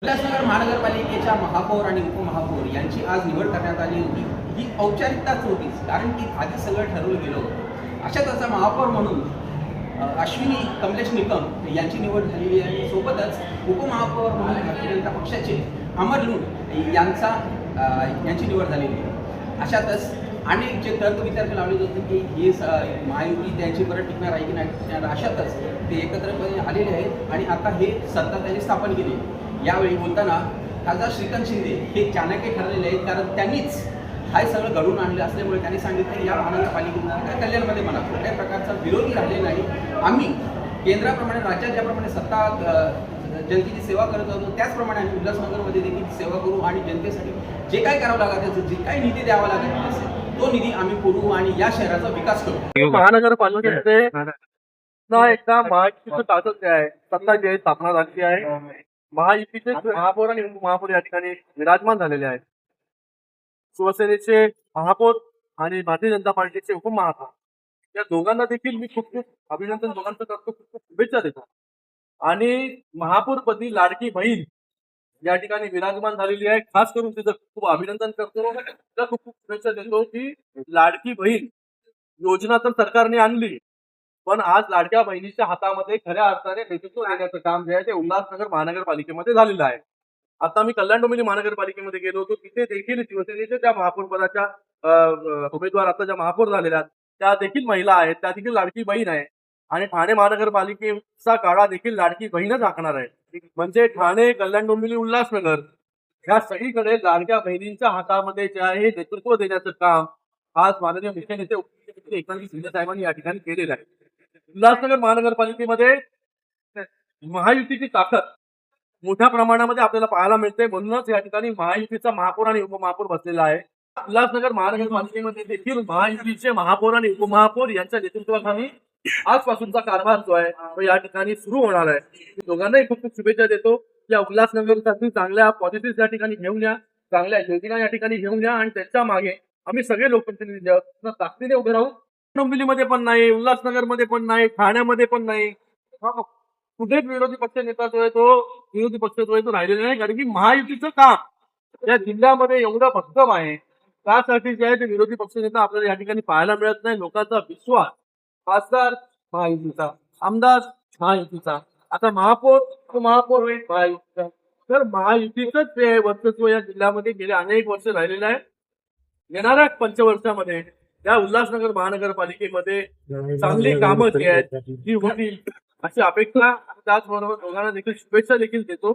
उल्हासनगर महानगरपालिकेच्या महापौर आणि उपमहापौर यांची आज निवड करण्यात आली होती. ही औपचारिकताच होतीच, कारण की आधी सगळं ठरवलं गेलं होतं. अशातच महापौर म्हणून अश्विनी कमलेश निकम यांची निवड झालेली आहे. सोबतच उपमहापौर म्हणून भारतीय जनता पक्षाचे अमर लूण यांची निवड झालेली आहे. अशातच अनेक जे तर्कवितर्क लावले होते की हे महायुती त्यांची परत टिकणार आहे की नाही टिकणार, अशातच ते एकत्रपणे आलेले आहेत आणि आता हे सत्ता त्यांनी स्थापन केली. यावेळी बोलताना खासदार श्रीकांत शिंदे हे चाणक्य ठरलेले आहेत, कारण त्यांनीच हे सगळं घडवून आणलं असल्यामुळे त्यांनी सांगितलं की या महानगरपालिकेला काय कल्याणमध्ये मला कुठल्याही प्रकारचा विरोधी राहिले नाही. आम्ही केंद्राप्रमाणे राज्यात ज्याप्रमाणे सत्ता जनतेची सेवा करत होतो त्याचप्रमाणे आम्ही उल्हासनगरमध्ये देखील सेवा करू आणि जनतेसाठी जे काय करावं लागायचं, जे काही निधी द्यावा लागेल असेल तो निधी आम्ही पुरवू आणि या शहराचा विकास करू. महानगरपालिकेमध्ये एकदा महायुतीचं ताकद जे आहे, सत्ता जी आहे स्थापना झालेली आहे. महायुतीचे महापौर आणि उपमहापौर या ठिकाणी विराजमान झालेले आहेत. शिवसेनेचे महापौर आणि भारतीय जनता पार्टीचे उपमहापौर या दोघांना देखील मी खूप खूप अभिनंदन दोघांचं करतो, खूप खूप शुभेच्छा देतो. आणि महापौरपदी लाडकी बहीण या ठिकाणी विराजमान झालेली आहे. खास करून तिचं खूप अभिनंदन करतो, तिला खूप खूप शुभेच्छा देतो की लाडकी बहीण योजना तर सरकारने आणली, पण आज लाडक्या बहिणीच्या हातामध्ये खऱ्या अर्थाने नेतृत्व देण्याचं काम जे आहे ते उल्हासनगर महानगरपालिकेमध्ये झालेलं आहे. आता मी कल्याण डोंबिवली महानगरपालिकेमध्ये गेलो होतो, तिथे देखील शिवसेनेच्या त्या महापौर पदाच्या उमेदवार आता ज्या महापौर झालेल्या त्या देखील महिला आहेत, त्या देखील लाडकी बहीण आहे. आणि ठाणे महानगरपालिकेचा काळा देखील लाडकी बहीणच आखणार आहे. म्हणजे ठाणे, कल्याण डोंबिवली, उल्हासनगर ह्या सगळीकडे लाडक्या बहिणींच्या हातामध्ये जे आहे नेतृत्व देण्याचं काम आज माननीय मुख्य नेते एकनाथ शिंदे साहेबांनी या ठिकाणी केलेलं आहे. उल्हासनगर महानगरपालिकेमध्ये महायुतीची ताकद मोठ्या प्रमाणामध्ये आपल्याला पाहायला मिळते. म्हणूनच या ठिकाणी महायुतीचा महापौर आणि उपमहापौर बसलेला आहे. उल्हासनगर महानगरपालिकेमध्ये देखील महायुतीचे महापौर आणि उपमहापौर यांच्या नेतृत्वाखाली आजपासूनचा कारभार जो आहे तो या ठिकाणी सुरू होणार आहे. मी दोघांनाही खूप खूप शुभेच्छा देतो. या उल्हासनगरसाठी चांगल्या पॉझिटिव्ह या ठिकाणी घेऊन या, चांगल्या योजना या ठिकाणी घेऊन या आणि त्याच्या मागे आम्ही सगळे लोकप्रतिनिधी ताकदीने उभे राहू. डोंबिवलीमध्ये पण नाही, उल्हासनगरमध्ये पण नाही, ठाण्यामध्ये पण नाही, कुठेच विरोधी पक्ष नेता जो आहे तो विरोधी पक्ष जो आहे तो राहिलेला नाही. कारण की महायुतीचं काम या जिल्ह्यामध्ये एवढं भक्कम आहे, त्यासाठी जे आहे ते विरोधी पक्ष नेता आपल्याला या ठिकाणी पाहायला मिळत नाही. लोकांचा विश्वास खासदार महायुतीचा, आमदार महायुतीचा, आता महापौर होईल महायुतीचा. तर महायुतीचंच जे वर्चस्व या जिल्ह्यामध्ये गेले अनेक वर्ष राहिलेलं आहे. येणाऱ्या पंचवर्षामध्ये या उल्हासनगर महानगरपालिकेमध्ये चांगली कामं जी आहेत ती होतील अशी अपेक्षा, त्याचबरोबर दोघांना देखील शुभेच्छा देखील देतो.